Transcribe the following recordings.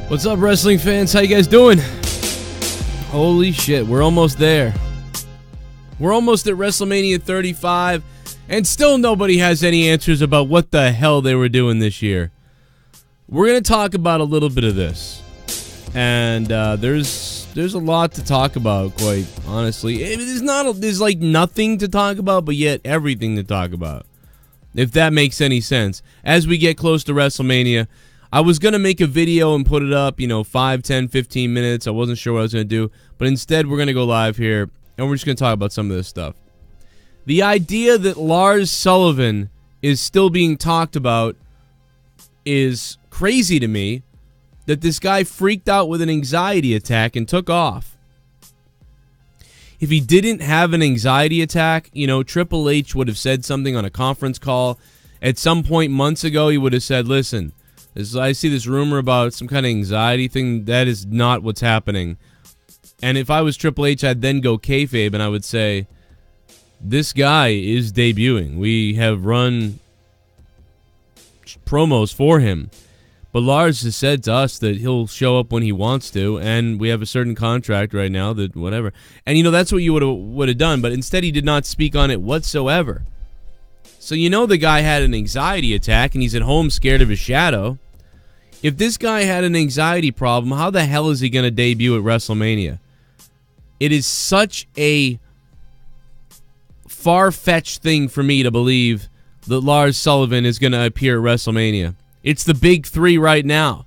What's up, wrestling fans? How you guys doing? Holy shit, we're almost there. We're almost at WrestleMania 35, and still nobody has any answers about what the hell they were doing this year. We're going to talk about a little bit of this, and there's a lot to talk about, quite honestly. There's like nothing to talk about, but yet everything to talk about, if that makes any sense. As we get close to WrestleMania, I was going to make a video and put it up, 5, 10, 15 minutes. I wasn't sure what I was going to do, but instead we're going to go live here, and we're just going to talk about some of this stuff. The idea that Lars Sullivan is still being talked about is crazy to me, that this guy freaked out with an anxiety attack and took off. If he didn't have an anxiety attack, Triple H would have said something on a conference call. At some point months ago, he would have said, listen, I see this rumor about some kind of anxiety thing. That is not what's happening. And if I was Triple H, I'd then go kayfabe and I would say, this guy is debuting. We have run promos for him. But Lars has said to us that he'll show up when he wants to, and we have a certain contract right now that whatever. And, that's what you would have done, but instead he did not speak on it whatsoever. So the guy had an anxiety attack, and he's at home scared of his shadow. If this guy had an anxiety problem, how the hell is he going to debut at WrestleMania? It is such a far-fetched thing for me to believe that Lars Sullivan is going to appear at WrestleMania. It's the big three right now.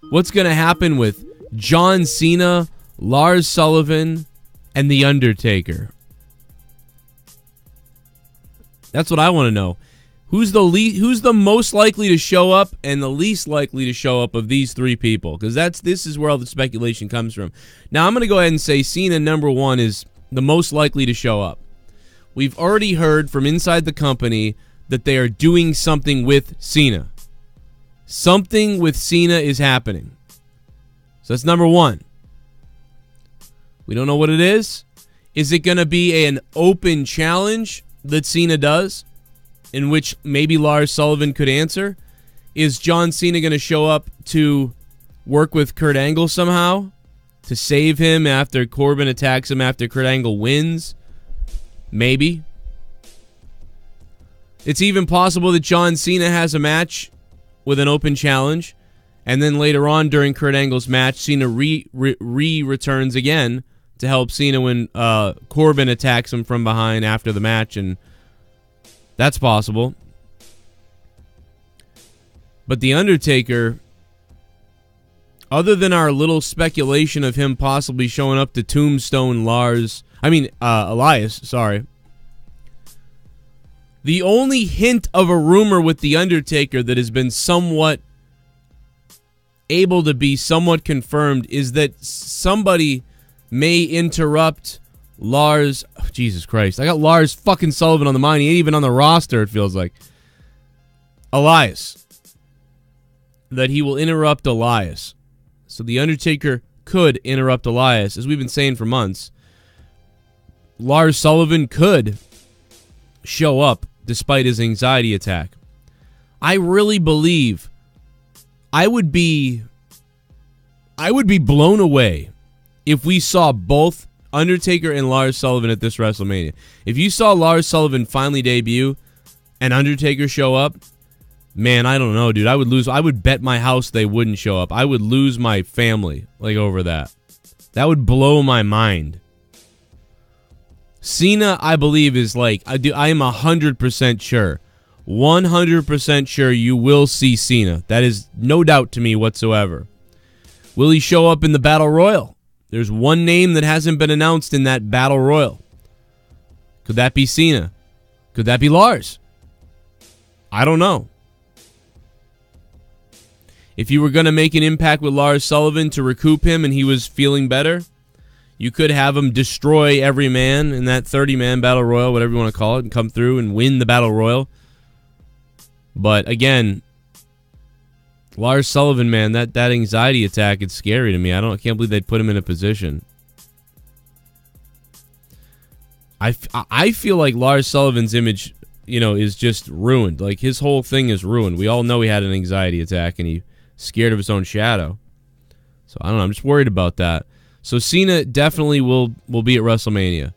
What's going to happen with John Cena, Lars Sullivan, and The Undertaker? That's what I want to know. Who's the most likely to show up and the least likely to show up of these three people? Because this is where all the speculation comes from. Now, I'm going to go ahead and say Cena, number one, is the most likely to show up. We've already heard from inside the company that they are doing something with Cena. Something with Cena is happening. So that's number one. We don't know what it is. Is it going to be an open challenge that Cena does, in which maybe Lars Sullivan could answer? Is John Cena going to show up to work with Kurt Angle somehow? To save him after Corbin attacks him after Kurt Angle wins? Maybe. It's even possible that John Cena has a match with an open challenge, and then later on during Kurt Angle's match, Cena returns again to help Cena when Corbin attacks him from behind after the match, and that's possible. But The Undertaker, other than our little speculation of him possibly showing up to Tombstone Elias, sorry. The only hint of a rumor with The Undertaker that has been somewhat able to be somewhat confirmed is that somebody may interrupt Lars. Oh, Jesus Christ. I got Lars fucking Sullivan on the mind. He ain't even on the roster, it feels like. Elias. That he will interrupt Elias. So The Undertaker could interrupt Elias. As we've been saying for months, Lars Sullivan could show up despite his anxiety attack. I really believe I would be blown away if we saw both Undertaker and Lars Sullivan at this WrestleMania. If you saw Lars Sullivan finally debut and Undertaker show up, man, I don't know, dude. I would bet my house they wouldn't show up. I would lose my family over that. That would blow my mind. Cena, I believe, is I am 100% sure. 100% sure you will see Cena. That is no doubt to me whatsoever. Will he show up in the Battle Royal? There's one name that hasn't been announced in that Battle Royal. Could that be Cena? Could that be Lars? I don't know. If you were going to make an impact with Lars Sullivan to recoup him and he was feeling better, you could have him destroy every man in that 30-man Battle Royal, whatever you want to call it, and come through and win the Battle Royal. But again, Lars Sullivan, man, that anxiety attack, it's scary to me. I can't believe they'd put him in a position. I feel like Lars Sullivan's image, is just ruined. Like, his whole thing is ruined. We all know he had an anxiety attack and he scared of his own shadow. So I don't know. I'm just worried about that. So Cena definitely will be at WrestleMania.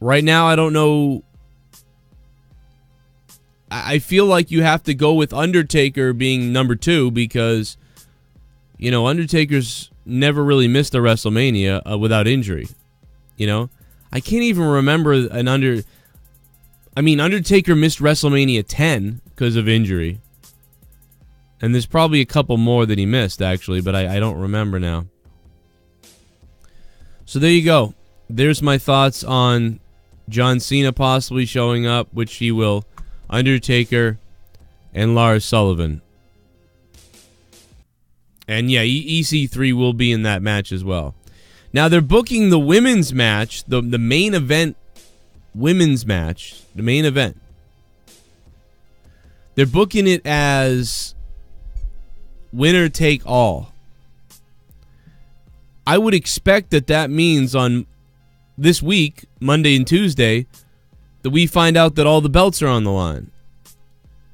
Right now, I don't know. I feel like you have to go with Undertaker being number 2 because, you know, Undertaker's never really missed a WrestleMania without injury. You know, I can't even remember Undertaker missed WrestleMania 10 because of injury. And there's probably a couple more that he missed, actually, but I don't remember now. So there you go. There's my thoughts on John Cena possibly showing up, which he will. Undertaker and Lars Sullivan. And yeah, EC3 will be in that match as well. Now they're booking the women's match, the main event women's match, the main event. They're booking it as winner take all. I would expect that means on this week, Monday and Tuesday, that we find out that all the belts are on the line.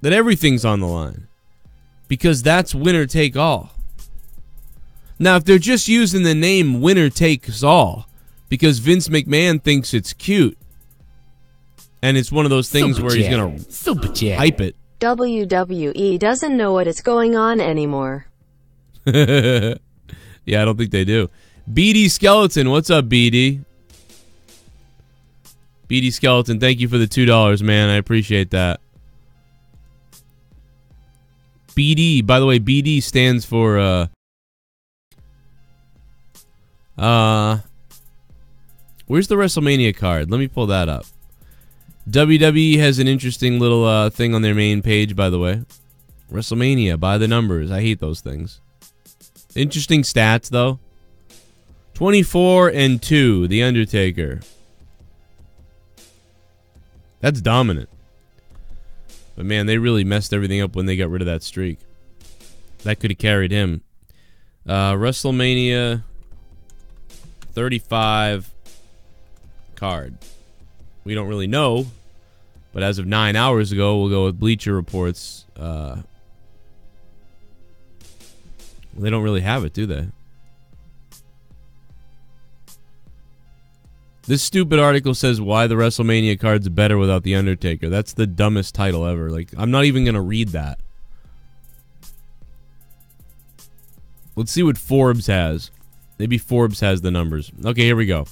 That everything's on the line. Because that's winner take all. Now, if they're just using the name winner takes all because Vince McMahon thinks it's cute, and it's one of those things where he's going to hype it. WWE doesn't know what is going on anymore. Yeah, I don't think they do. BD Skeleton, what's up, BD? BD Skeleton, thank you for the $2, man. I appreciate that. BD, by the way, BD stands for where's the WrestleMania card? Let me pull that up. WWE has an interesting little thing on their main page, by the way. WrestleMania by the numbers. I hate those things. Interesting stats though. 24-2, The Undertaker. That's dominant. But man, they really messed everything up when they got rid of that streak. That could have carried him. WrestleMania 35 card. We don't really know, but as of 9 hours ago, we'll go with Bleacher Reports. They don't really have it, do they? This stupid article says why the WrestleMania card's better without The Undertaker. That's the dumbest title ever. Like, I'm not even going to read that. Let's see what Forbes has. Maybe Forbes has the numbers. Okay, here we go.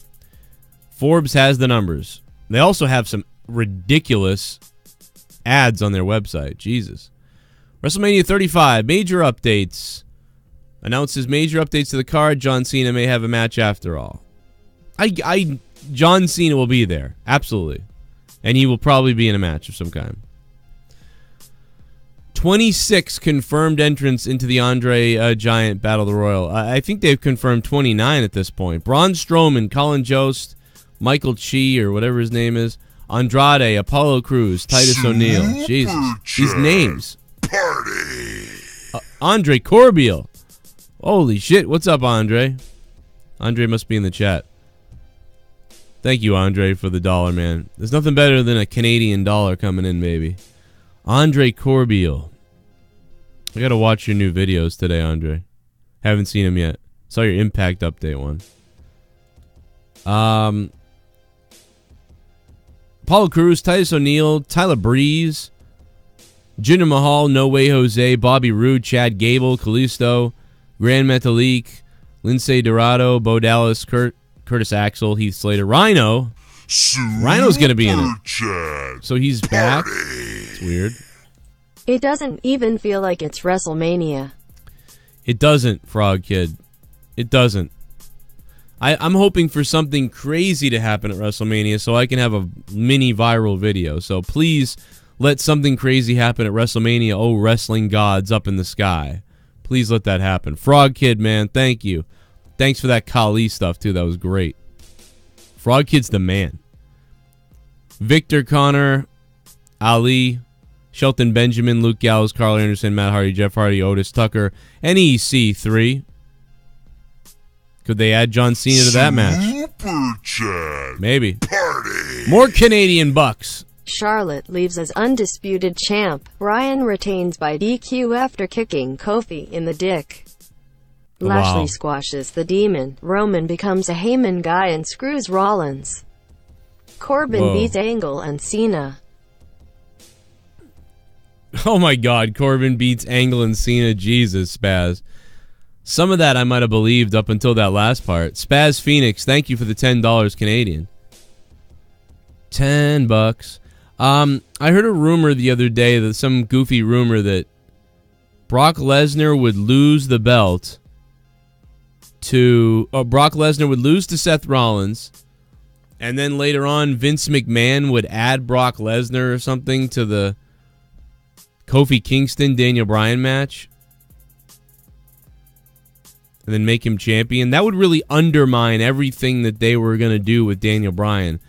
Forbes has the numbers. They also have some ridiculous ads on their website. Jesus. WrestleMania 35, major updates. Announces major updates to the card. John Cena may have a match after all. John Cena will be there. Absolutely. And he will probably be in a match of some kind. 26 confirmed entrants into the Andre Giant Battle Royal. I think they've confirmed 29 at this point. Braun Strowman, Colin Jost, Michael Chi, or whatever his name is, Andrade, Apollo Crews, Titus O'Neil. Jesus. These names. Party. Andre Corbeil. Holy shit. What's up, Andre? Andre must be in the chat. Thank you, Andre, for the $1, man. There's nothing better than a Canadian dollar coming in, baby. Andre Corbeil. I gotta watch your new videos today, Andre. Haven't seen them yet. Saw your Impact update one. Apollo Crews, Titus O'Neil, Tyler Breeze, Jinder Mahal, No Way Jose, Bobby Roode, Chad Gable, Kalisto, Grand Metalik, Lindsay Dorado, Bo Dallas, Curtis Axel, Heath Slater, Rhino. Rhino's going to be in it. So he's back. It's weird. It doesn't even feel like it's WrestleMania. It doesn't, Frog Kid. It doesn't. I'm hoping for something crazy to happen at WrestleMania so I can have a mini viral video. So please let something crazy happen at WrestleMania. Oh, wrestling gods up in the sky. Please let that happen. Frog Kid, man, thank you. Thanks for that Kali stuff, too. That was great. Frog Kid's the man. Victor Connor, Ali, Shelton Benjamin, Luke Gallows, Carl Anderson, Matt Hardy, Jeff Hardy, Otis Tucker, and EC3. Could they add John Cena to that match? Super chat. Maybe. Party. More Canadian bucks. Charlotte leaves as undisputed champ. Bryan retains by DQ after kicking Kofi in the dick. Lashley squashes the Demon. Roman becomes a Heyman guy and screws Rollins. Corbin beats Angle and Cena. Oh my God, Corbin beats Angle and Cena. Jesus, Spaz. Some of that I might have believed up until that last part. Spaz Phoenix, thank you for the $10 Canadian. $10. I heard a rumor the other day, that some goofy rumor that Brock Lesnar would lose the belt to Brock Lesnar would lose to Seth Rollins, and then later on Vince McMahon would add Brock Lesnar or something to the Kofi Kingston Daniel Bryan match, and then make him champion. That would really undermine everything that they were going to do with Daniel Bryan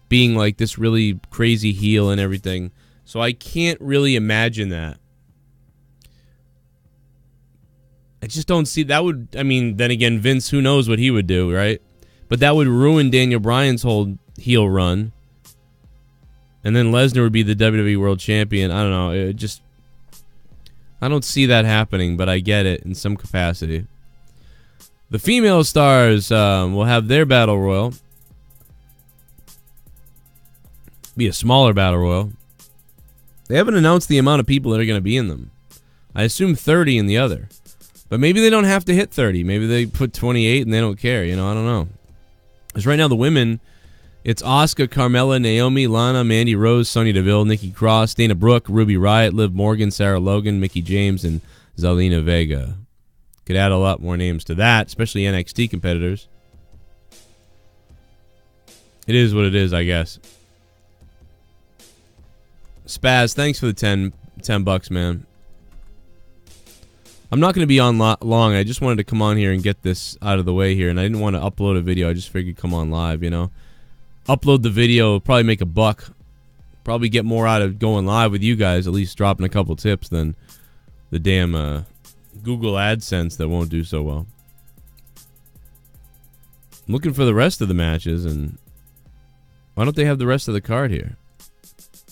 being like this really crazy heel and everything. So I can't really imagine that. I just don't see that would, I mean, then again, Vince, who knows what he would do, right? But that would ruin Daniel Bryan's whole heel run. And then Lesnar would be the WWE World Champion. I don't know. It just, I don't see that happening, but I get it in some capacity. The female stars will have their battle royal. Be a smaller battle royal. They haven't announced the amount of people that are going to be in them. I assume 30 in the other. But maybe they don't have to hit 30. Maybe they put 28 and they don't care. You know, I don't know. Because right now the women, it's Asuka, Carmella, Naomi, Lana, Mandy Rose, Sonya Deville, Nikki Cross, Dana Brooke, Ruby Riott, Liv Morgan, Sarah Logan, Mickie James, and Zelina Vega. Could add a lot more names to that, especially NXT competitors. It is what it is, I guess. Spaz, thanks for the 10 bucks, man. I'm not going to be on long. I just wanted to come on here and get this out of the way here, and I didn't want to upload a video. I just figured come on live, you know. Upload the video, probably make $1. Probably get more out of going live with you guys, at least dropping a couple tips than the damn Google AdSense that won't do so well. I'm looking for the rest of the matches, and why don't they have the rest of the card here?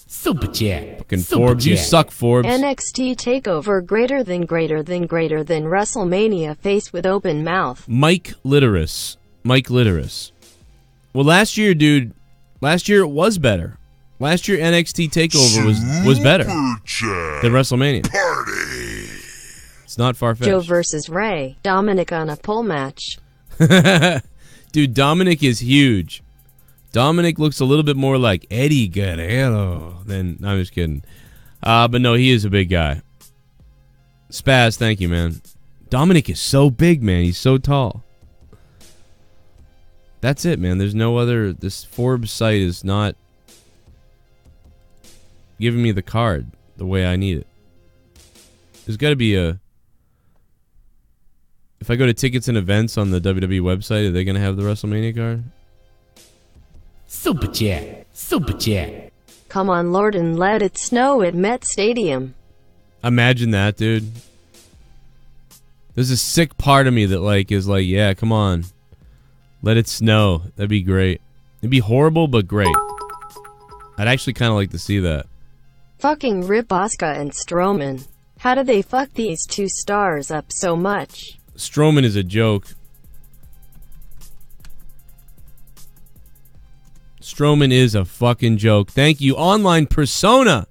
Super chat. Fucking Forbes, you suck, Forbes. NXT takeover greater than WrestleMania face with open mouth. Mike Litteris. Well, last year, dude, it was better. Last year NXT takeover was better than WrestleMania. Party. It's not far-fetched. Joe versus Ray. Dominic on a pole match. Dude, Dominic is huge. Dominic looks a little bit more like Eddie Guerrero than... No, I'm just kidding. But no, he is a big guy. Spaz, thank you, man. Dominic is so big, man. He's so tall. That's it, man. There's no other... This Forbes site is not giving me the card the way I need it. There's got to be a... If I go to tickets and events on the WWE website, are they going to have the WrestleMania card? Super chat. Come on, Lord, and let it snow at Met Stadium. Imagine that, dude. There's a sick part of me that is like, yeah, come on. Let it snow. That'd be great. It'd be horrible, but great. I'd actually kind of like to see that. Fucking rip Asuka and Strowman. How do they fuck these two stars up so much? Strowman is a joke. Strowman is a fucking joke. Thank you, Online Persona.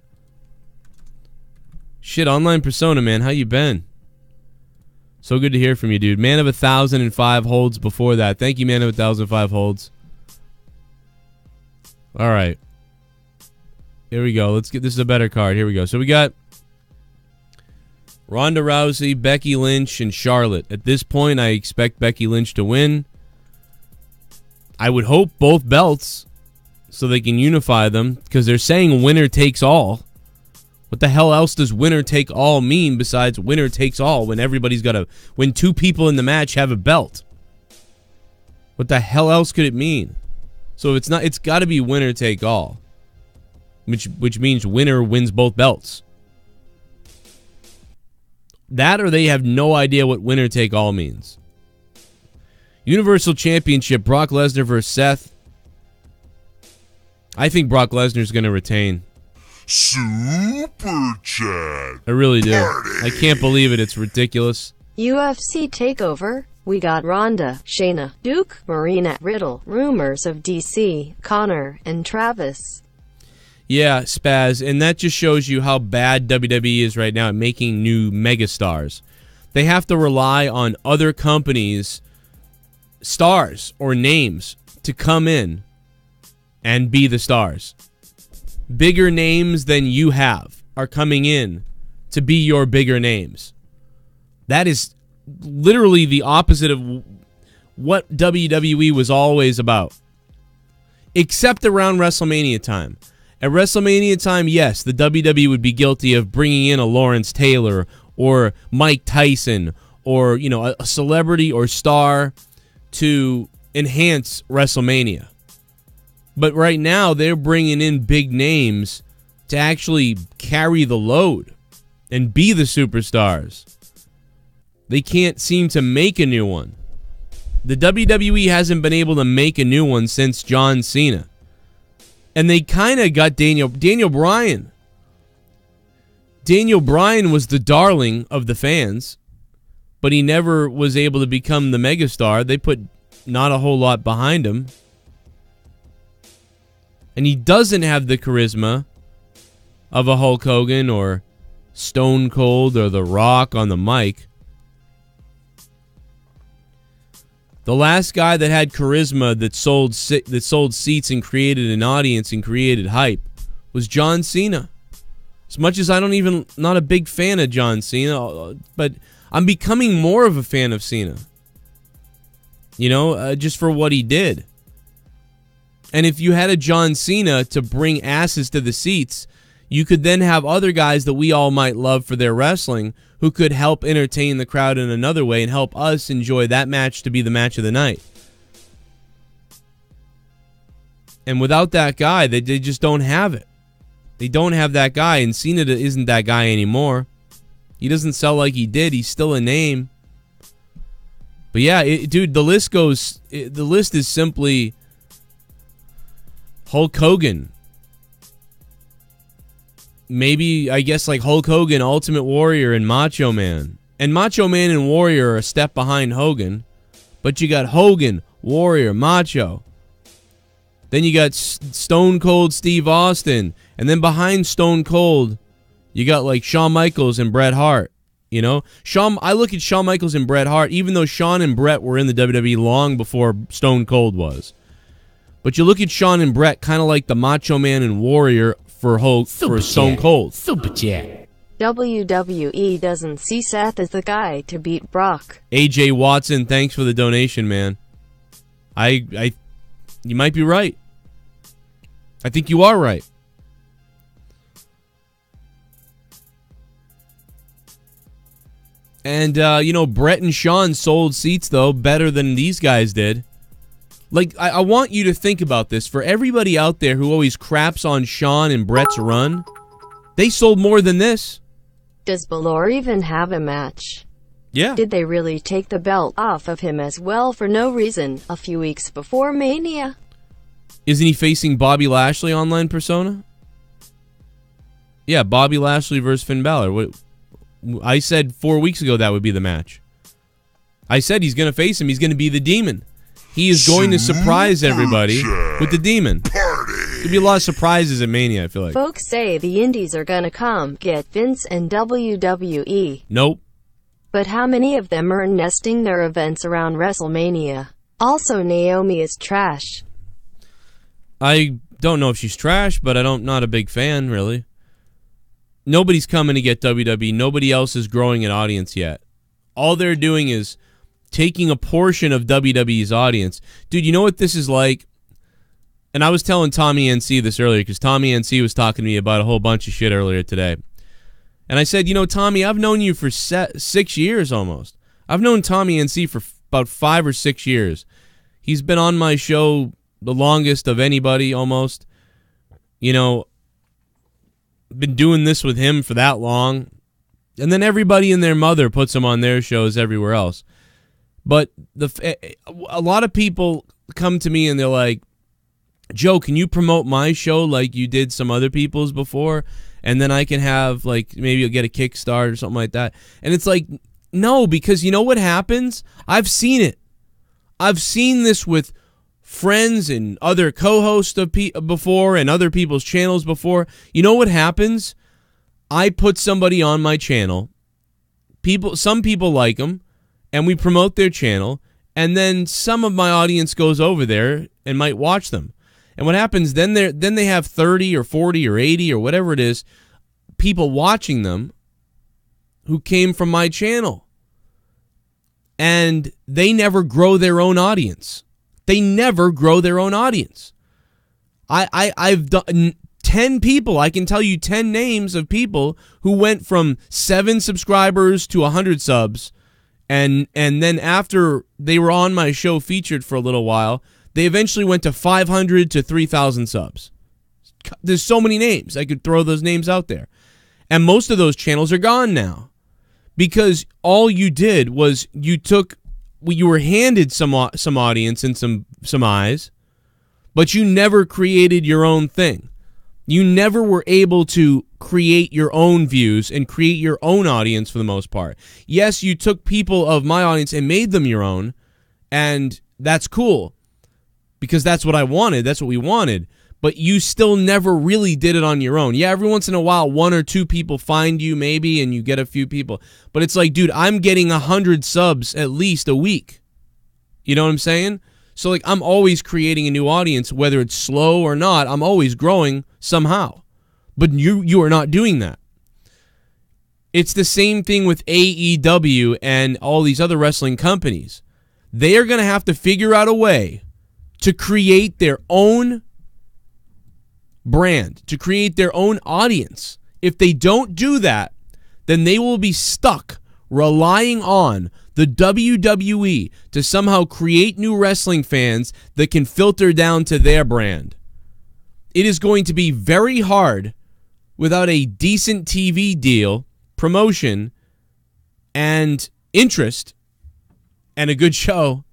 Shit, Online Persona, man. How you been? So good to hear from you, dude. Man of 1,005 holds before that. Thank you, Man of 1,005 holds. All right. Here we go. Let's get this is a better card. Here we go. So we got Ronda Rousey, Becky Lynch, and Charlotte. At this point, I expect Becky Lynch to win. I would hope both belts so they can unify them because they're saying winner takes all. What the hell else does winner take all mean besides winner takes all when everybody's got when two people in the match have a belt? What the hell else could it mean? So it's got to be winner take all, which means winner wins both belts. That or they have no idea what winner take all means. Universal Championship, Brock Lesnar versus Seth. I think Brock Lesnar's going to retain. Super Chat. I really do. Party. I can't believe it. It's ridiculous. UFC takeover. We got Ronda, Shayna, Duke, Marina, Riddle, rumors of DC, Connor, and Travis. Yeah, Spaz, and that just shows you how bad WWE is right now at making new megastars. They have to rely on other companies' stars or names to come in and be the stars. Bigger names than you have are coming in to be your bigger names. That is literally the opposite of what WWE was always about. Except around WrestleMania time. At WrestleMania time, yes, the WWE would be guilty of bringing in a Lawrence Taylor or Mike Tyson or, you know, a celebrity or star to enhance WrestleMania. But right now, they're bringing in big names to actually carry the load and be the superstars. They can't seem to make a new one. The WWE hasn't been able to make a new one since John Cena. And they kind of got Daniel Bryan. Daniel Bryan was the darling of the fans, but he never was able to become the megastar. They put not a whole lot behind him. And he doesn't have the charisma of a Hulk Hogan or Stone Cold or The Rock on the mic. The last guy that had charisma that sold seats and created an audience and created hype was John Cena. As much as not a big fan of John Cena, but I'm becoming more of a fan of Cena. You know, just for what he did. And if you had a John Cena to bring asses to the seats, you could then have other guys that we all might love for their wrestling who could help entertain the crowd in another way and help us enjoy that match to be the match of the night. And without that guy, they just don't have it. They don't have that guy, and Cena isn't that guy anymore. He doesn't sell like he did. He's still a name. But yeah, dude, the list is simply Hulk Hogan. Maybe, I guess, like Hulk Hogan, Ultimate Warrior, and Macho Man. And Macho Man and Warrior are a step behind Hogan. But you got Hogan, Warrior, Macho. Then you got Stone Cold Steve Austin. And then behind Stone Cold, you got like Shawn Michaels and Bret Hart. You know? I look at Shawn Michaels and Bret Hart, even though Shawn and Bret were in the WWE long before Stone Cold was. But you look at Shawn and Bret kind of like the Macho Man and Warrior for Stone Cold. Super Chat. WWE doesn't see Seth as the guy to beat Brock. AJ Watson, thanks for the donation, man. You might be right. I think you are right. And, you know, Bret and Shawn sold seats, though, better than these guys did. Like, I want you to think about this. For everybody out there who always craps on Shawn and Bret's run, they sold more than this. Does Balor even have a match? Yeah. Did they really take the belt off of him as well for no reason a few weeks before Mania? Isn't he facing Bobby Lashley online persona? Yeah, Bobby Lashley versus Finn Balor. I said 4 weeks ago that would be the match. I said he's going to face him. He's going to be the Demon. He is going to surprise everybody with the Demon. There'll be a lot of surprises at Mania, I feel like. Folks say the Indies are gonna come get Vince and WWE. Nope. But how many of them are nesting their events around WrestleMania? Also, Naomi is trash. I don't know if she's trash, but not a big fan, really. Nobody's coming to get WWE. Nobody else is growing an audience yet. All they're doing is taking a portion of WWE's audience. Dude, you know what this is like? And I was telling Tommy NC this earlier because Tommy NC was talking to me about a whole bunch of shit earlier today. And I said, you know, Tommy, I've known you for 6 years almost. I've known Tommy NC for about 5 or 6 years. He's been on my show the longest of anybody almost. You know, been doing this with him for that long. And then everybody and their mother puts him on their shows everywhere else. But a lot of people come to me and they're like, Joe, can you promote my show like you did some other people's before? And then I can have, like, maybe you'll get a Kickstart or something like that. And it's like, no, because you know what happens? I've seen it. I've seen this with friends and other co-hosts of before and other people's channels before. You know what happens? I put somebody on my channel. Some people like them, and we promote their channel, and then some of my audience goes over there and might watch them. And what happens, then they have 30 or 40 or 80 or whatever it is, people watching them who came from my channel. And they never grow their own audience. They never grow their own audience. I've done 10 people, I can tell you 10 names of people who went from 7 subscribers to 100 subs, and then after they were on my show featured for a little while, they eventually went to 500 to 3,000 subs. There's so many names. I could throw those names out there. And most of those channels are gone now. Because all you did was you were handed some audience and some eyes, but you never created your own thing. You never were able to create your own views and create your own audience for the most part. Yes, you took people of my audience and made them your own, and that's cool. Because that's what I wanted. That's what we wanted. But you still never really did it on your own. Yeah, every once in a while, 1 or 2 people find you maybe, and you get a few people. But it's like, dude, I'm getting 100 subs at least a week. You know what I'm saying? So, like, I'm always creating a new audience, whether it's slow or not. I'm always growing somehow. But you are not doing that. It's the same thing with AEW and all these other wrestling companies. They are going to have to figure out a way to create their own brand, to create their own audience. If they don't do that, then they will be stuck relying on the WWE to somehow create new wrestling fans that can filter down to their brand. It is going to be very hard without a decent TV deal, promotion, and interest, and a good show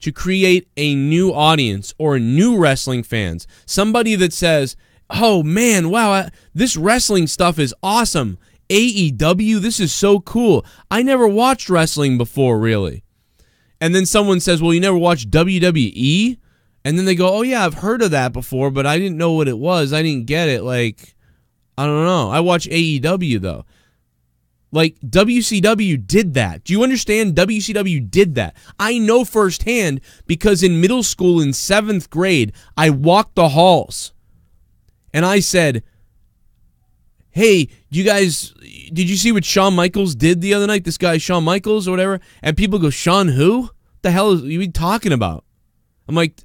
to create a new audience or new wrestling fans. Somebody that says, oh man, wow, this wrestling stuff is awesome. AEW, this is so cool. I never watched wrestling before, really. And then someone says, well, you never watched WWE? And then they go, oh yeah, I've heard of that before, but I didn't know what it was. I didn't get it. Like, I don't know. I watch AEW, though. Like, WCW did that. Do you understand? WCW did that. I know firsthand because in middle school in 7th grade, I walked the halls. And I said, hey, you guys, did you see what Shawn Michaels did the other night? This guy, Shawn Michaels or whatever? And people go, Shawn who? What the hell are you talking about? I'm like,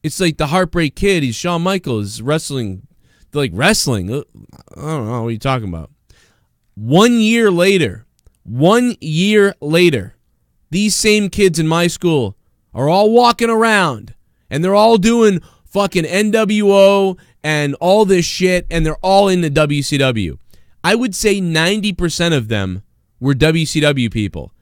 it's like the Heartbreak Kid. He's Shawn Michaels wrestling. They're like, wrestling? I don't know. What are you talking about? 1 year later, these same kids in my school are all walking around, and they're all doing fucking NWO and all this shit, and they're all into WCW. I would say 90% of them were WCW people.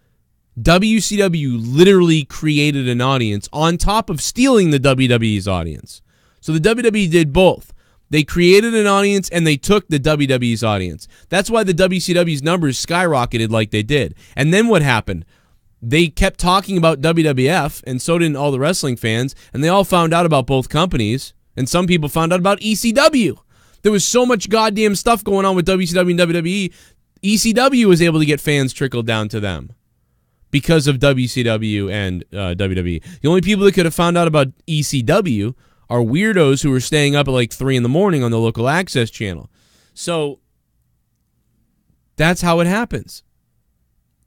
WCW literally created an audience on top of stealing the WWE's audience. So the WWE did both. They created an audience, and they took the WWE's audience. That's why the WCW's numbers skyrocketed like they did. And then what happened? They kept talking about WWF, and so did all the wrestling fans, and they all found out about both companies, and some people found out about ECW. There was so much goddamn stuff going on with WCW and WWE, ECW was able to get fans trickled down to them because of WCW and WWE. The only people that could have found out about ECW are weirdos who were staying up at like 3 in the morning on the local access channel. So that's how it happens.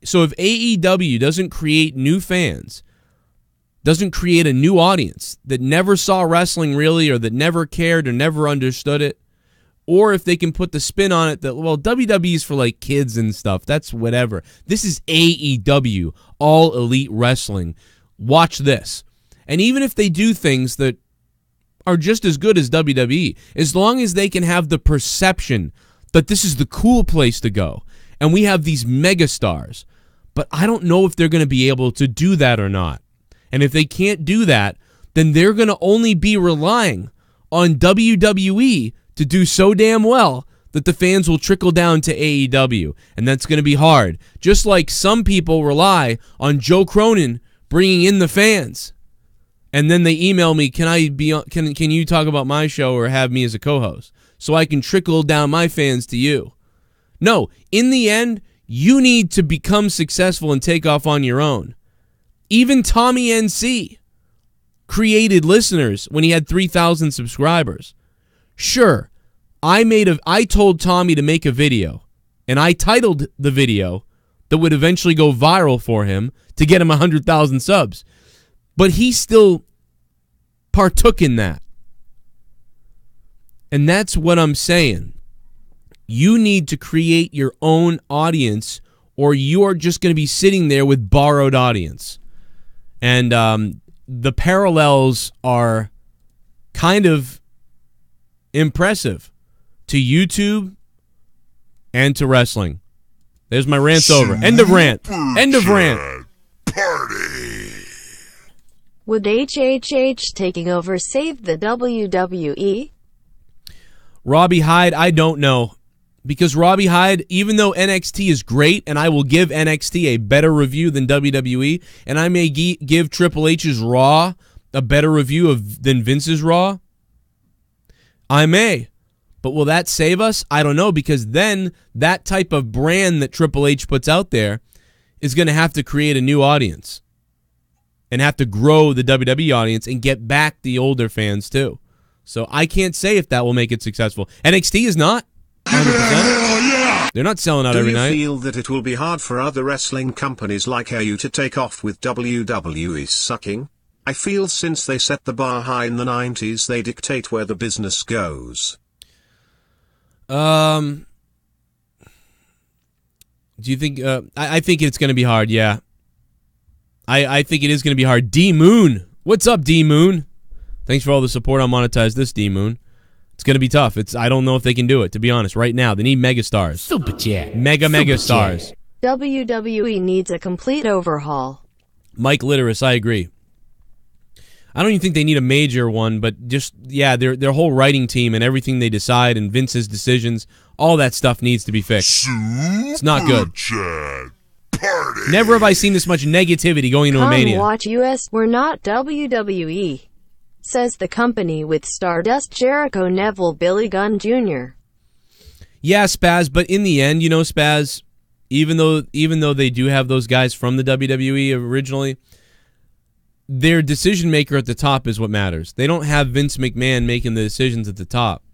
So if AEW doesn't create new fans, doesn't create a new audience that never saw wrestling really, or that never cared or never understood it, or if they can put the spin on it that, well, WWE is for like kids and stuff, that's whatever. This is AEW, All Elite Wrestling. Watch this. And even if they do things that are just as good as WWE, as long as they can have the perception that this is the cool place to go, and we have these megastars, but I don't know if they're going to be able to do that or not. And if they can't do that, then they're going to only be relying on WWE to do so damn well that the fans will trickle down to AEW, and that's going to be hard. Just like some people rely on Joe Cronin bringing in the fans, and then they email me, can you talk about my show or have me as a co-host so I can trickle down my fans to you? No, in the end, you need to become successful and take off on your own. Even Tommy NC created listeners when he had 3,000 subscribers. Sure, I told Tommy to make a video, and I titled the video that would eventually go viral for him to get him 100,000 subs. But he still partook in that. And that's what I'm saying. You need to create your own audience, or you are just going to be sitting there with borrowed audience. And the parallels are kind of impressive to YouTube and to wrestling. There's my rant's over. End of rant. End of rant. Party. Would HHH taking over save the WWE? Robbie Hyde, I don't know. Because Robbie Hyde, even though NXT is great, and I will give NXT a better review than WWE, and I may give Triple H's Raw a better review than Vince's Raw, I may. But will that save us? I don't know, because then that type of brand that Triple H puts out there is going to have to create a new audience and have to grow the WWE audience and get back the older fans too. So I can't say if that will make it successful. NXT is not. 100%. They're not selling out every night. Do you feel that it will be hard for other wrestling companies like AU to take off with WWE sucking? I feel since they set the bar high in the 90s, they dictate where the business goes. Do you think, I think it's going to be hard, yeah. I think it is going to be hard. DMOON. What's up, DMOON? Thanks for all the support on Monetize This, DMOON. It's going to be tough. I don't know if they can do it, to be honest, right now. They need megastars. Super chat. Mega stars. WWE needs a complete overhaul. Mike Litteris, I agree. I don't even think they need a major one, but just, yeah, their whole writing team and everything they decide and Vince's decisions, all that stuff needs to be fixed. It's not good. Party. Never have I seen this much negativity going into a Mania. Come watch US. We're not WWE, says the company with Stardust, Jericho, Neville, Billy Gunn Jr. Yeah, Spaz, but in the end, you know, Spaz, even though they do have those guys from the WWE originally, their decision maker at the top is what matters. They don't have Vince McMahon making the decisions at the top.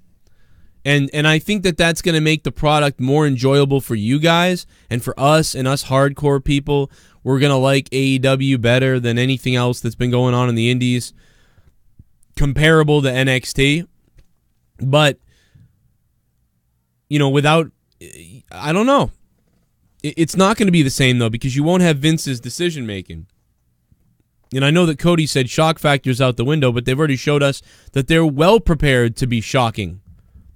And I think that that's going to make the product more enjoyable for you guys and for us and us hardcore people. We're going to like AEW better than anything else that's been going on in the indies, comparable to NXT. But, you know, without, I don't know. It's not going to be the same, though, because you won't have Vince's decision making. And I know that Cody said shock factor's out the window, but they've already showed us that they're well prepared to be shocking.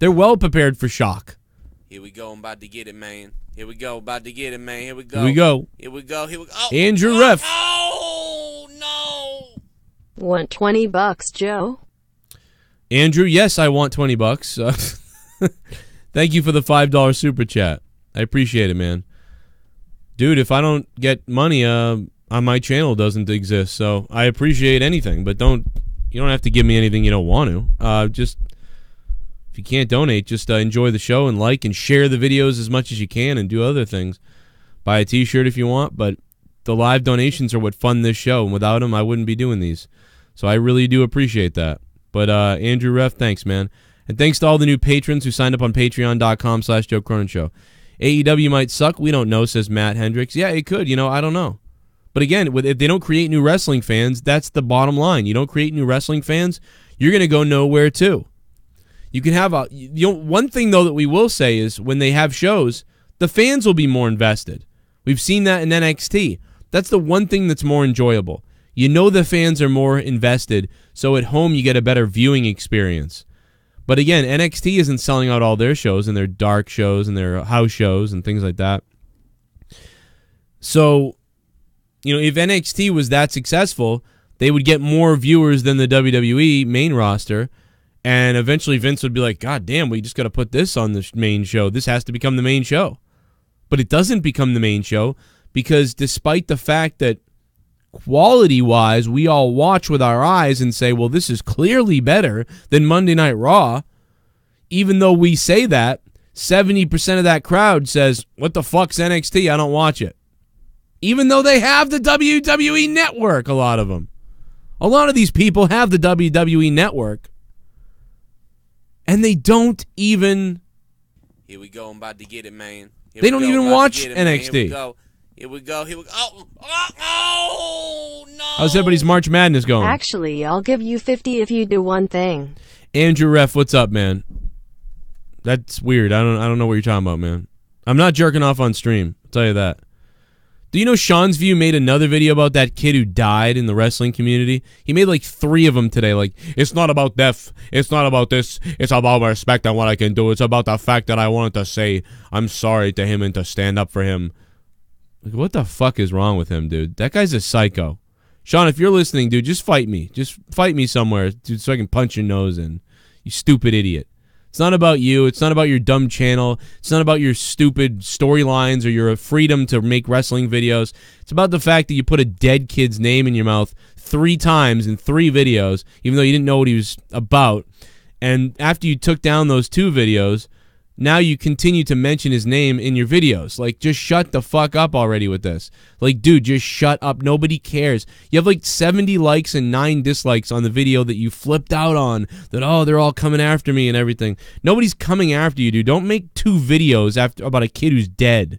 They're well prepared for shock. Here we go. I'm about to get it, man. Here we go. About to get it, man. Here we go. Here we go. Here we go. Here we go. Oh, Andrew Ref. Oh, no. Want $20, Joe? Andrew, yes, I want $20. Thank you for the $5 super chat. I appreciate it, man. Dude, if I don't get money, on my channel doesn't exist. So I appreciate anything, but you don't have to give me anything you don't want to. Just if you can't donate, just enjoy the show and like and share the videos as much as you can and do other things. Buy a t-shirt if you want, but the live donations are what fund this show, and without them, I wouldn't be doing these. So I really do appreciate that. But Andrew Ref, thanks, man. And thanks to all the new patrons who signed up on patreon.com/Joe Cronin Show. AEW might suck. We don't know, says Matt Hendricks. Yeah, it could. I don't know. But again, if they don't create new wrestling fans, that's the bottom line. You don't create new wrestling fans, you're going to go nowhere too. You can have one thing, though, that we will say is when they have shows, the fans will be more invested. We've seen that in NXT. That's the one thing that's more enjoyable. You know the fans are more invested, so at home you get a better viewing experience. But again, NXT isn't selling out all their shows and their dark shows and their house shows and things like that. So, if NXT was that successful, they would get more viewers than the WWE main roster, And eventually Vince would be like, God damn, we just got to put this on the main show. This has to become the main show. But it doesn't become the main show because despite the fact that quality-wise we all watch with our eyes and say, well, this is clearly better than Monday Night Raw, even though we say that, 70% of that crowd says, what the fuck's NXT? I don't watch it. Even though they have the WWE Network, a lot of them. A lot of these people have the WWE Network. And they don't even... Here we go. I'm about to get it, man. They don't even watch NXT. Here we go. Oh, no. How's everybody's March Madness going? Actually, I'll give you 50 if you do one thing. Andrew Ref, what's up, man? That's weird. I don't know what you're talking about, man. I'm not jerking off on stream. I'll tell you that. Do you know Sean's View made another video about that kid who died in the wrestling community? He made like 3 of them today. Like, it's not about death. It's not about this. It's about my respect and what I can do. It's about the fact that I wanted to say I'm sorry to him and to stand up for him. Like, what the fuck is wrong with him, dude? That guy's a psycho. Sean, if you're listening, dude, just fight me. Just fight me somewhere, dude, so I can punch your nose in. You stupid idiot. It's not about you. It's not about your dumb channel. It's not about your stupid storylines or your freedom to make wrestling videos. It's about the fact that you put a dead kid's name in your mouth 3 times in 3 videos, even though you didn't know what he was about. And after you took down those 2 videos, now you continue to mention his name in your videos. Like, just shut the fuck up already with this. Like, dude, just shut up. Nobody cares. You have like 70 likes and 9 dislikes on the video that you flipped out on. That, oh, they're all coming after me and everything. Nobody's coming after you, dude. Don't make 2 videos about a kid who's dead.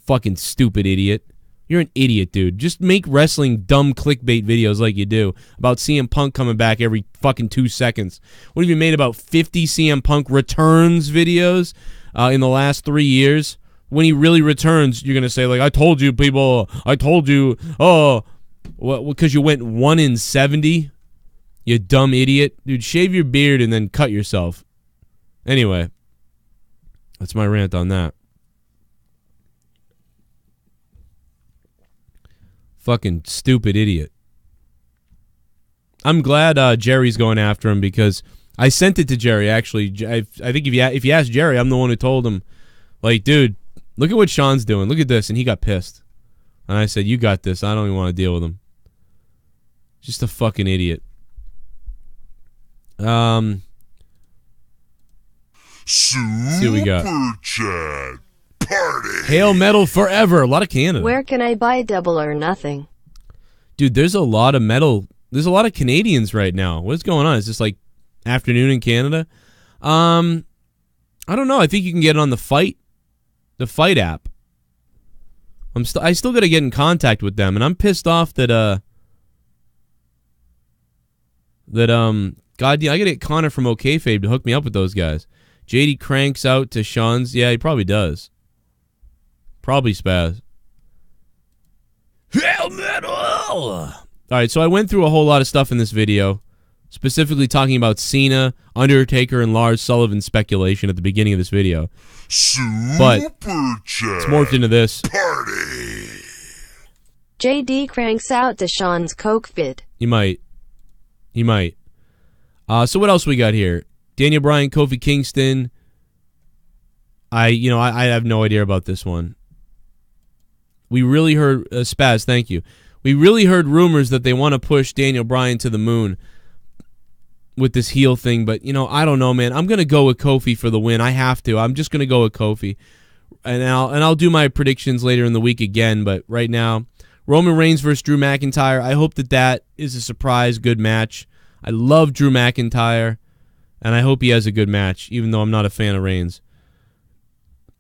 Fucking stupid idiot. You're an idiot, dude. Just make wrestling dumb clickbait videos like you do about CM Punk coming back every fucking 2 seconds. What have you made about 50 CM Punk returns videos in the last 3 years? When he really returns, you're going to say, like, I told you, people. I told you. Oh, because you went 1 in 70? You dumb idiot. Dude, shave your beard and then cut yourself. Anyway, that's my rant on that. Fucking stupid idiot. I'm glad Jerry's going after him because I sent it to Jerry, actually. I think if you ask Jerry, I'm the one who told him, like, dude, look at what Sean's doing. Look at this. And he got pissed. And I said, you got this. I don't even want to deal with him. Just a fucking idiot. See what we got. Super Chat Party. Hail Metal Forever. A lot of Canada. Where can I buy Double or Nothing? Dude, there's a lot of metal. There's a lot of Canadians right now. What's going on? Is this like afternoon in Canada? I don't know. I think you can get it on the Fight app. I still got to get in contact with them, and I'm pissed off that God, yeah, I got to get Connor from OKFabe to hook me up with those guys. JD cranks out to Sean's. Yeah, he probably does. Probably spaz. Hell metal! Alright, so I went through a whole lot of stuff in this video, specifically talking about Cena, Undertaker, and Lars Sullivan speculation at the beginning of this video. But it's morphed into this. Party. JD cranks out to Sean's Coke vid. He might. So what else we got here? Daniel Bryan, Kofi Kingston. I have no idea about this one. We really heard Spaz, thank you. We really heard rumors that they want to push Daniel Bryan to the moon with this heel thing, but I don't know, man. I'm gonna go with Kofi for the win. I have to. I'm just gonna go with Kofi, and I'll do my predictions later in the week again. But right now, Roman Reigns versus Drew McIntyre. I hope that is a surprise, good match. I love Drew McIntyre, and I hope he has a good match, even though I'm not a fan of Reigns.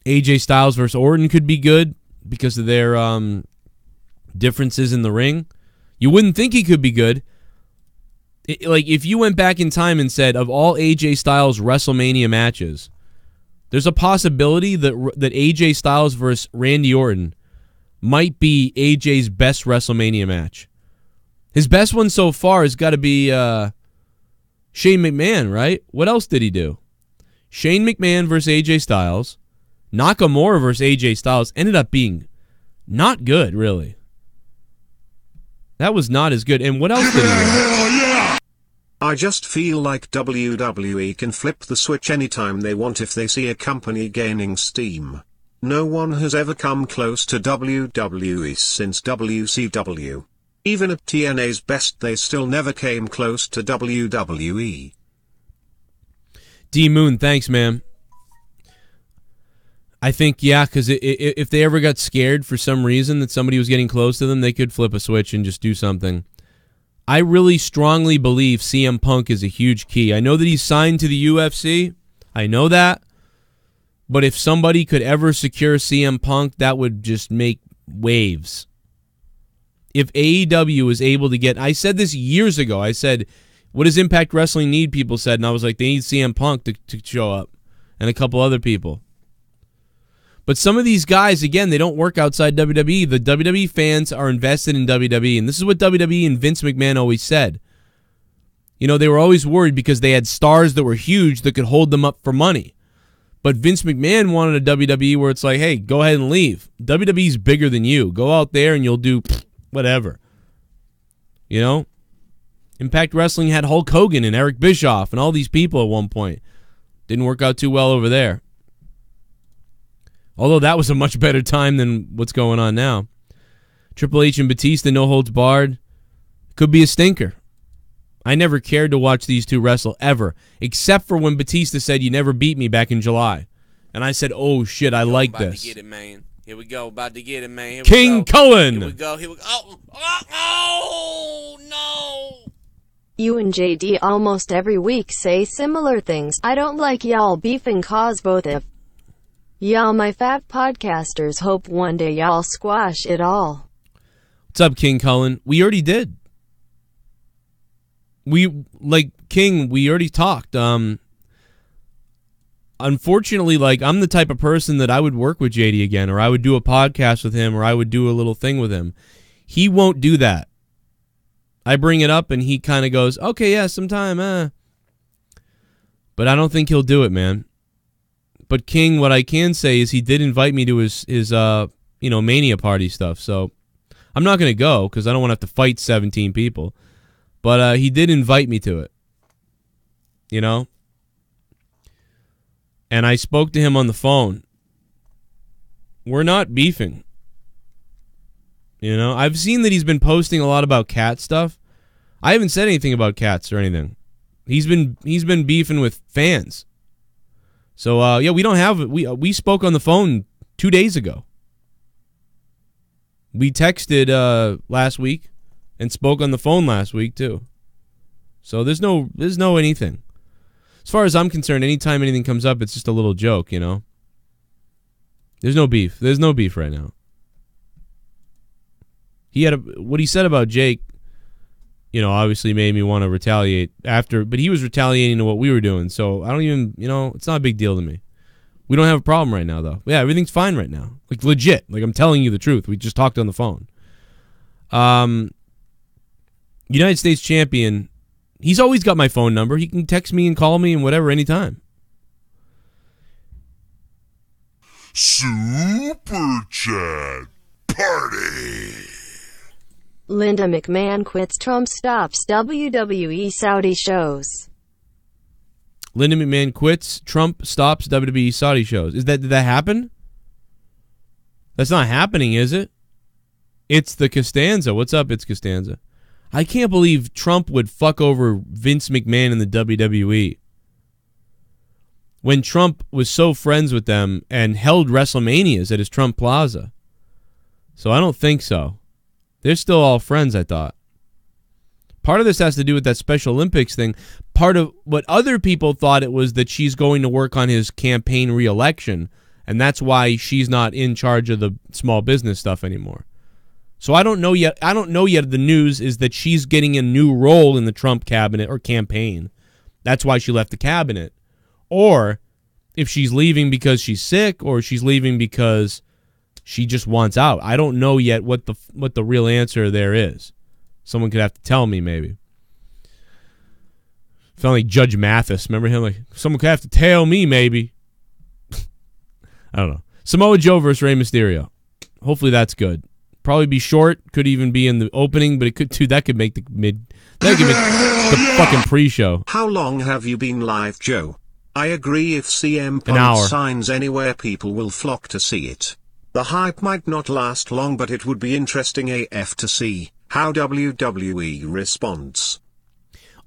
AJ Styles versus Orton could be good because of their differences in the ring. You wouldn't think he could be good. Like, if you went back in time and said, of all AJ Styles' WrestleMania matches, there's a possibility that AJ Styles versus Randy Orton might be AJ's best WrestleMania match. His best one so far has got to be Shane McMahon, right? What else did he do? Shane McMahon versus AJ Styles. Nakamura versus AJ Styles ended up being not good, really. That was not as good. And what else did he do? I just feel like WWE can flip the switch anytime they want if they see a company gaining steam. No one has ever come close to WWE since WCW. Even at TNA's best they still never came close to WWE. DMOON, thanks, man. I think, yeah, because if they ever got scared for some reason that somebody was getting close to them, they could flip a switch and just do something. I really strongly believe CM Punk is a huge key. I know that he's signed to the UFC. I know that. But if somebody could ever secure CM Punk, that would just make waves. If AEW was able to get... I said this years ago. I said, what does Impact Wrestling need? People said. And I was like, they need CM Punk to show up. And a couple other people. But some of these guys, again, they don't work outside WWE. The WWE fans are invested in WWE. And this is what WWE and Vince McMahon always said. You know, they were always worried because they had stars that were huge that could hold them up for money. But Vince McMahon wanted a WWE where it's like, hey, go ahead and leave. WWE's bigger than you. Go out there and you'll do whatever. You know? Impact Wrestling had Hulk Hogan and Eric Bischoff and all these people at one point. Didn't work out too well over there. Although that was a much better time than what's going on now. Triple H and Batista, no holds barred. Could be a stinker. I never cared to watch these two wrestle ever, except for when Batista said, you never beat me back in July. And I said, oh, shit, I like this. About to get it, man. Here we go. About to get it, man. Here King we go. Cullen. Here we go. Here we go. Oh, no. You and JD almost every week say similar things. I don't like y'all beefing cause both of y'all my fat podcasters hope one day y'all squash it all. What's up, King Cullen? We already did. King, we already talked. Unfortunately, I'm the type of person that I would work with JD again, or I would do a podcast with him, or I would do a little thing with him. He won't do that. I bring it up, and he kind of goes, okay, yeah, sometime, But I don't think he'll do it, man. But King, what I can say is he did invite me to his Mania party stuff, so I'm not going to go, because I don't want to have to fight 17 people. But he did invite me to it, you know? And I spoke to him on the phone. We're not beefing. You know, I've seen that he's been posting a lot about cat stuff. I haven't said anything about cats or anything. He's been beefing with fans. So, yeah, we don't have... We spoke on the phone 2 days ago. We texted last week. And spoke on the phone last week, too. So there's no anything. As far as I'm concerned, anytime anything comes up, it's just a little joke, you know? There's no beef. There's no beef right now. What he said about Jake, obviously made me want to retaliate after, but he was retaliating to what we were doing, so I don't even, it's not a big deal to me. We don't have a problem right now, though. Yeah, everything's fine right now. Legit. I'm telling you the truth. We just talked on the phone. United States champion, he's always got my phone number. He can text me and call me and whatever anytime. Super Chat Party. Linda McMahon quits, Trump stops WWE Saudi shows. Linda McMahon quits, Trump stops WWE Saudi shows. Did that happen? That's not happening, is it? It's the Costanza. What's up, It's Costanza? I can't believe Trump would fuck over Vince McMahon in the WWE. When Trump was so friends with them and held WrestleManias at his Trump Plaza. So I don't think so. They're still all friends, I thought. Part of this has to do with that Special Olympics thing. Part of what other people thought it was that she's going to work on his campaign re-election, and that's why she's not in charge of the small business stuff anymore. So I don't know yet. The news is that she's getting a new role in the Trump cabinet or campaign. That's why she left the cabinet. Or if she's leaving because she's sick, or she's leaving because she just wants out. I don't know yet what the real answer there is. Someone could have to tell me, maybe. Felt like Judge Mathis. Remember him? Someone could have to tell me, maybe. I don't know. Samoa Joe versus Rey Mysterio. Hopefully that's good. Probably be short. Could even be in the opening, but it could too. That could make the mid. That could make the fucking pre-show. How long have you been live, Joe? I agree. If CM Punk signs anywhere, people will flock to see it. The hype might not last long, but it would be interesting AF to see how WWE responds.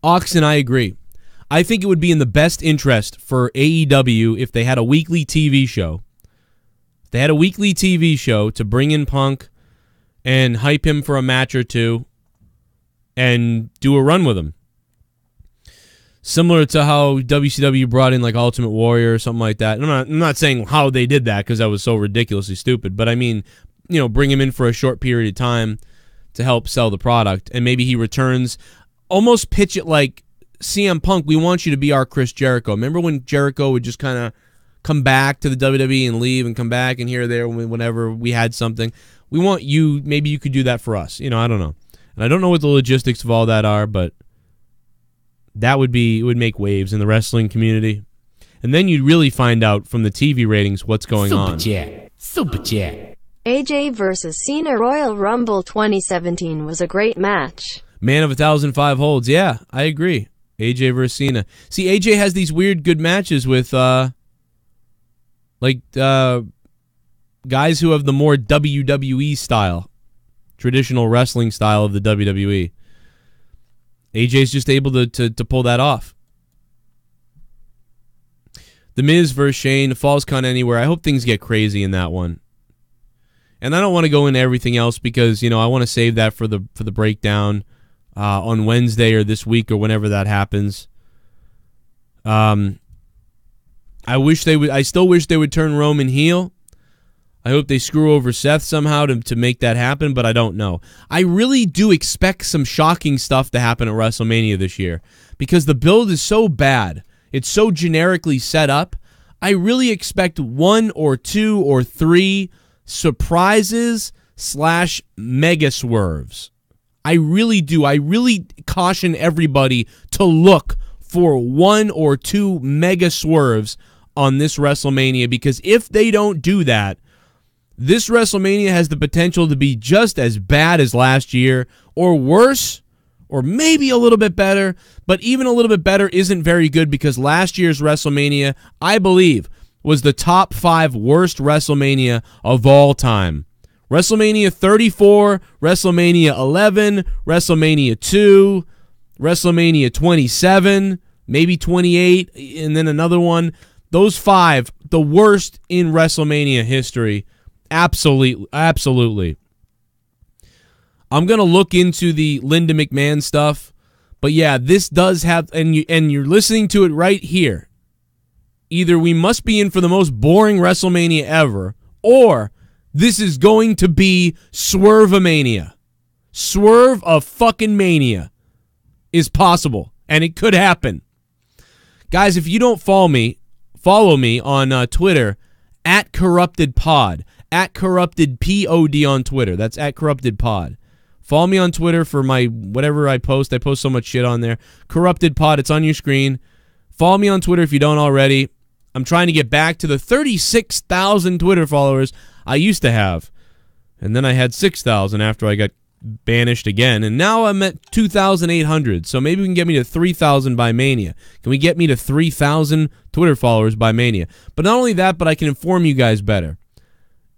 Ox and I agree. I think it would be in the best interest for AEW if they had a weekly TV show. If they had a weekly TV show to bring in Punk and hype him for a match or two and do a run with him. Similar to how WCW brought in like Ultimate Warrior or something like that. I'm not saying how they did that because that was so ridiculously stupid, but I mean, bring him in for a short period of time to help sell the product, and maybe he returns. Almost pitch it like CM Punk, we want you to be our Chris Jericho. Remember when Jericho would just kind of come back to the WWE and leave and come back and here or there whenever we had something? We want you, maybe you could do that for us. I don't know. And I don't know what the logistics of all that are, but it would make waves in the wrestling community. And then you'd really find out from the TV ratings what's going on. Super chat. AJ vs. Cena Royal Rumble 2017 was a great match. Man of 1,005 holds. Yeah, I agree. AJ versus Cena. See, AJ has these weird good matches with guys who have the more WWE style, traditional wrestling style of the WWE. AJ's just able to pull that off. The Miz versus Shane, Falls Count Anywhere. I hope things get crazy in that one. And I don't want to go into everything else because, I want to save that for the breakdown on Wednesday or this week or whenever that happens. I still wish they would turn Roman heel. I hope they screw over Seth somehow to make that happen, but I don't know. I really do expect some shocking stuff to happen at WrestleMania this year because the build is so bad. It's so generically set up. I really expect 1 or 2 or 3 surprises / mega swerves. I really do. I really caution everybody to look for 1 or 2 mega swerves on this WrestleMania because if they don't do that, this WrestleMania has the potential to be just as bad as last year, or worse, or maybe a little bit better, but even a little bit better isn't very good because last year's WrestleMania, I believe, was the top 5 worst WrestleMania of all time. WrestleMania 34, WrestleMania 11, WrestleMania 2, WrestleMania 27, maybe 28, and then another one. Those 5, the worst in WrestleMania history. Absolutely. I'm going to look into the Linda McMahon stuff, but yeah, this does have, and you're listening to it right here. Either we must be in for the most boring WrestleMania ever, or this is going to be Swerve-a-mania. Swerve of fucking mania is possible, and it could happen. Guys, if you don't follow me on Twitter, @CorruptedPod. @CorruptedPod on Twitter. That's @CorruptedPod. Follow me on Twitter for my whatever I post. I post so much shit on there. CorruptedPod. It's on your screen. Follow me on Twitter if you don't already. I'm trying to get back to the 36,000 Twitter followers I used to have. And then I had 6,000 after I got banished again. And now I'm at 2,800. So maybe we can get me to 3,000 by Mania. Can we get me to 3,000 Twitter followers by Mania? But not only that, but I can inform you guys better.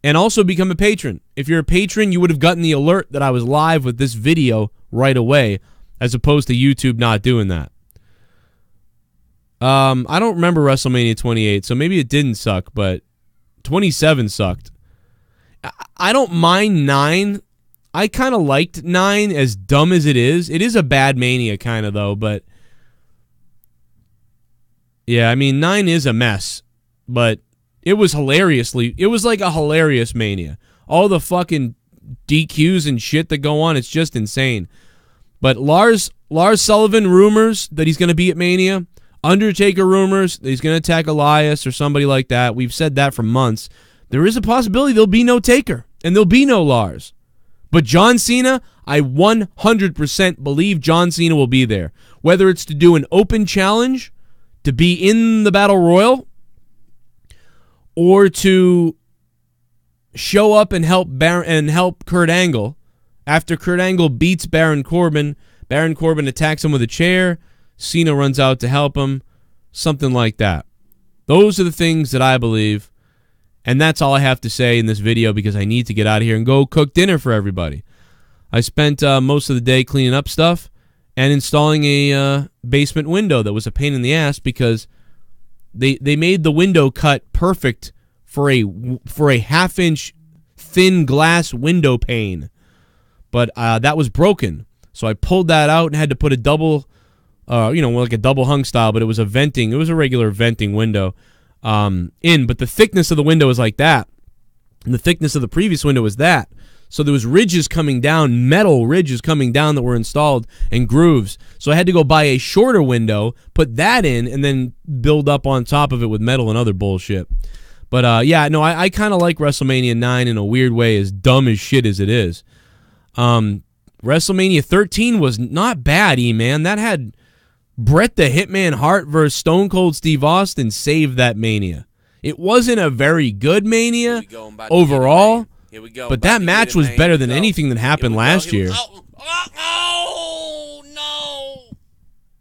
And also become a patron. If you're a patron, you would have gotten the alert that I was live with this video right away, as opposed to YouTube not doing that. I don't remember WrestleMania 28, so maybe it didn't suck, but 27 sucked. I don't mind 9. I kind of liked 9, as dumb as it is. It is a bad Mania kind of, though, but yeah, I mean, 9 is a mess, but it was like a hilarious Mania. All the fucking DQs and shit that go on, it's just insane. But Lars Sullivan rumors that he's going to be at Mania. Undertaker rumors that he's going to attack Elias or somebody like that. We've said that for months. There is a possibility there'll be no Taker and there'll be no Lars. But John Cena, I 100% believe John Cena will be there. Whether it's to do an open challenge, to be in the Battle Royal, or to show up and help Kurt Angle. After Kurt Angle beats Baron Corbin attacks him with a chair. Cena runs out to help him. Something like that. Those are the things that I believe. And that's all I have to say in this video because I need to get out of here and go cook dinner for everybody. I spent most of the day cleaning up stuff and installing a basement window that was a pain in the ass because they made the window cut perfect for a half-inch thin glass window pane. But that was broken. So I pulled that out and had to put a double, like a double hung style, but it was a regular venting window but the thickness of the window is like that. And the thickness of the previous window was that. So there was ridges coming down, metal ridges coming down that were installed and grooves. So I had to go buy a shorter window, put that in, and then build up on top of it with metal and other bullshit. But I kind of like WrestleMania 9 in a weird way, as dumb as shit as it is. WrestleMania 13 was not bad, man. That had Bret the Hitman Hart versus Stone Cold Steve Austin save that Mania. It wasn't a very good Mania overall, but that match was better than anything that happened last year. Oh, no!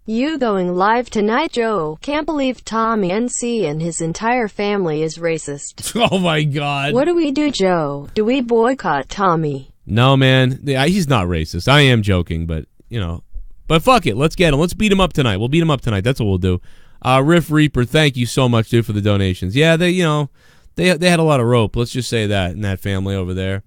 You going live tonight, Joe? Can't believe Tommy NC and his entire family is racist. Oh my God. What do we do, Joe? Do we boycott Tommy? No, man. He's not racist. I am joking, but, But fuck it. Let's get him. Let's beat him up tonight. We'll beat him up tonight. That's what we'll do. Riff Reaper, thank you so much, dude, for the donations. Yeah, they had a lot of rope. Let's just say that in that family over there.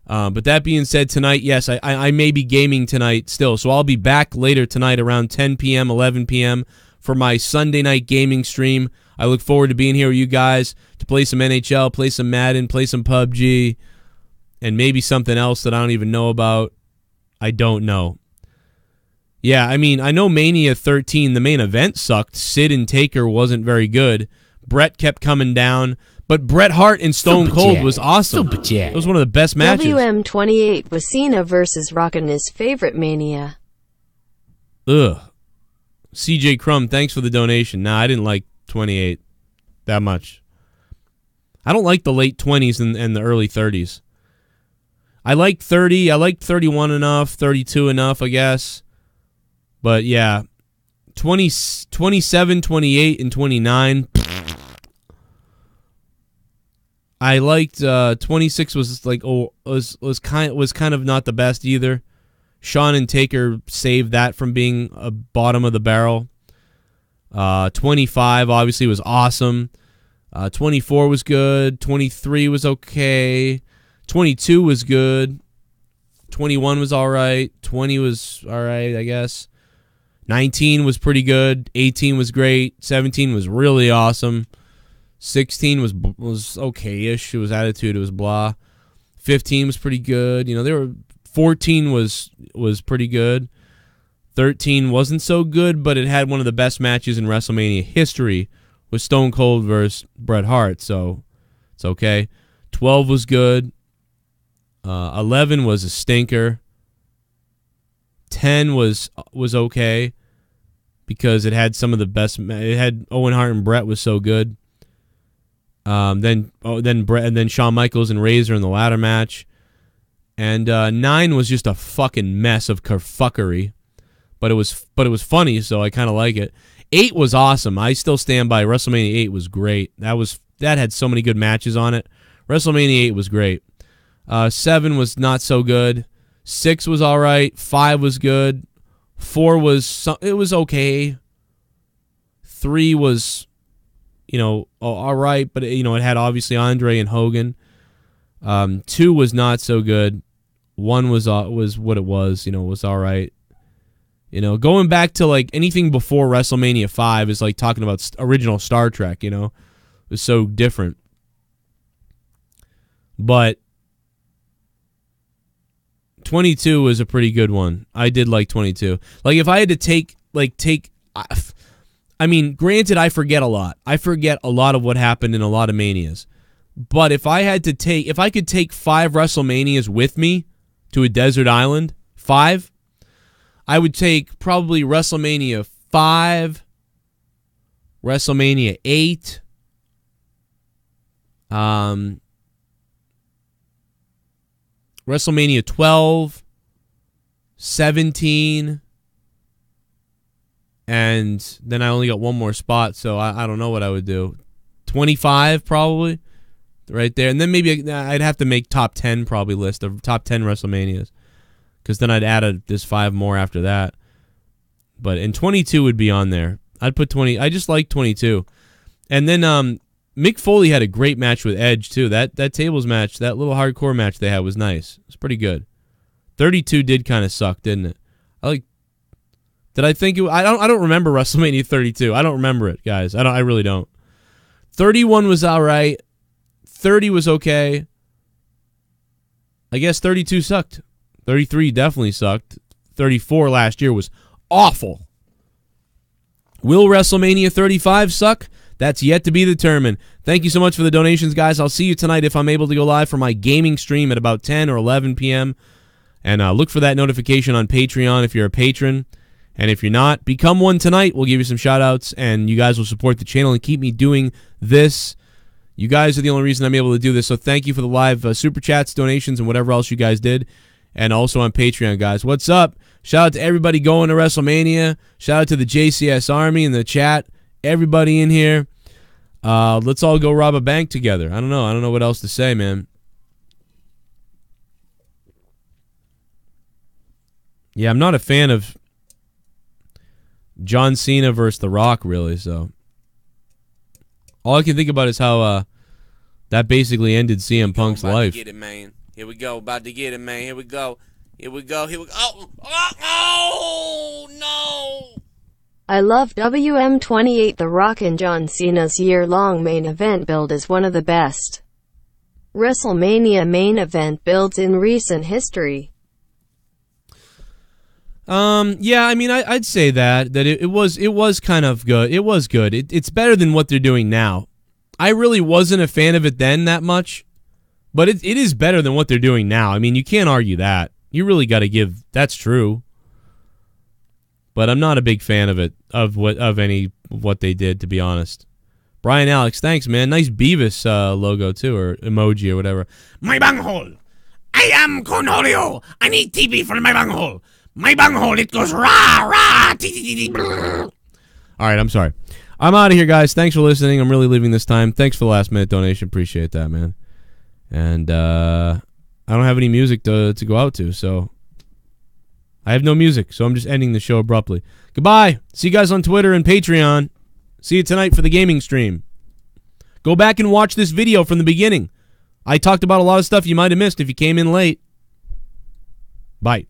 But that being said, tonight, yes, I may be gaming tonight still. So I'll be back later tonight around 10 p.m., 11 p.m. for my Sunday night gaming stream. I look forward to being here with you guys to play some NHL, play some Madden, play some PUBG, and maybe something else that I don't even know about. I don't know. Yeah, I mean, I know Mania 13, the main event sucked. Sid and Taker wasn't very good. Bret kept coming down. But Bret Hart and Stone Cold was awesome. It was one of the best matches. WM28 was Cena versus Rock in his favorite Mania. Ugh. CJ Crumb, thanks for the donation. Nah, I didn't like 28 that much. I don't like the late 20s and the early 30s. I like 30. I like 31 enough, 32 enough, I guess. But yeah, 27, 28, and 29. I liked 26 was kind of not the best either. Shawn and Taker saved that from being a bottom of the barrel. 25 obviously was awesome. 24 was good. 23 was okay. 22 was good. 21 was all right. 20 was all right, I guess. 19 was pretty good. 18 was great. 17 was really awesome. 16 was okay-ish. It was attitude. It was blah. 15 was pretty good. 14 was pretty good. 13 wasn't so good, but it had one of the best matches in WrestleMania history with Stone Cold versus Bret Hart, so it's okay. 12 was good. 11 was a stinker. 10 was okay because it had some of the best. It had Owen Hart and Bret was so good. Then Bret and then Shawn Michaels and Razor in the ladder match. And 9 was just a fucking mess of kerfuckery, but it was funny, so I kind of like it. 8 was awesome. I still stand by WrestleMania 8 was great. That had so many good matches on it. WrestleMania 8 was great. 7 was not so good. 6 was all right. 5 was good. 4 was okay. 3 was all right, but it had obviously Andre and Hogan. 2 was not so good. 1 was what it was. Was all right. Going back to like anything before WrestleMania 5 is like talking about original Star Trek. It was so different. But 22 was a pretty good one. I did like 22. Like if I had to take. I mean, granted, I forget a lot. I forget a lot of what happened in a lot of Manias. But if I could take 5 WrestleManias with me to a desert island, 5, I would take probably WrestleMania 5, WrestleMania 8, WrestleMania 12, 17, and then I only got one more spot, so I don't know what I would do. 25 probably, right there. And then maybe I'd have to make top 10 probably list of top 10 WrestleManias, because then I'd add this 5 more after that. But and 22 would be on there. I'd put 20. I just like 22. And then Mick Foley had a great match with Edge too. That tables match, that little hardcore match they had was nice. It's pretty good. 32 did kind of suck, didn't it? Did I think it? I don't remember WrestleMania 32. I don't remember it, guys. I really don't. 31 was all right. 30 was okay. I guess 32 sucked. 33 definitely sucked. 34 last year was awful. Will WrestleMania 35 suck? That's yet to be determined. Thank you so much for the donations, guys. I'll see you tonight if I'm able to go live for my gaming stream at about 10 or 11 p.m. And look for that notification on Patreon if you're a patron. And if you're not, become one tonight. We'll give you some shout-outs, and you guys will support the channel and keep me doing this. You guys are the only reason I'm able to do this, so thank you for the live super chats, donations, and whatever else you guys did. And also on Patreon, guys. What's up? Shout out to everybody going to WrestleMania. Shout out to the JCS Army in the chat. Everybody in here. Let's all go rob a bank together. I don't know what else to say, man. Yeah, I'm not a fan of John Cena versus The Rock, really, so all I can think about is how that basically ended CM Punk's life. To get it, man. Here we go, about to get it, man. Here we go. Oh, no! I love WM28. The Rock and John Cena's year-long main event build is one of the best WrestleMania main event builds in recent history. Yeah, I mean, I'd say that it was kind of good. It was good. It's better than what they're doing now. I really wasn't a fan of it then that much, but it is better than what they're doing now. I mean, you can't argue that. You really got to give, that's true. But I'm not a big fan of it, of what they did, to be honest. Brian Alex, thanks, man. Nice Beavis logo too, or emoji or whatever. My bunghole. I am Cornholio. I need TP for my bunghole. My bunghole, it goes rah, rah, tee. All right, I'm sorry. I'm out of here, guys. Thanks for listening. I'm really leaving this time. Thanks for the last-minute donation. Appreciate that, man. And I don't have any music to go out to, so I have no music, so I'm just ending the show abruptly. Goodbye. See you guys on Twitter and Patreon. See you tonight for the gaming stream. Go back and watch this video from the beginning. I talked about a lot of stuff you might have missed if you came in late. Bye.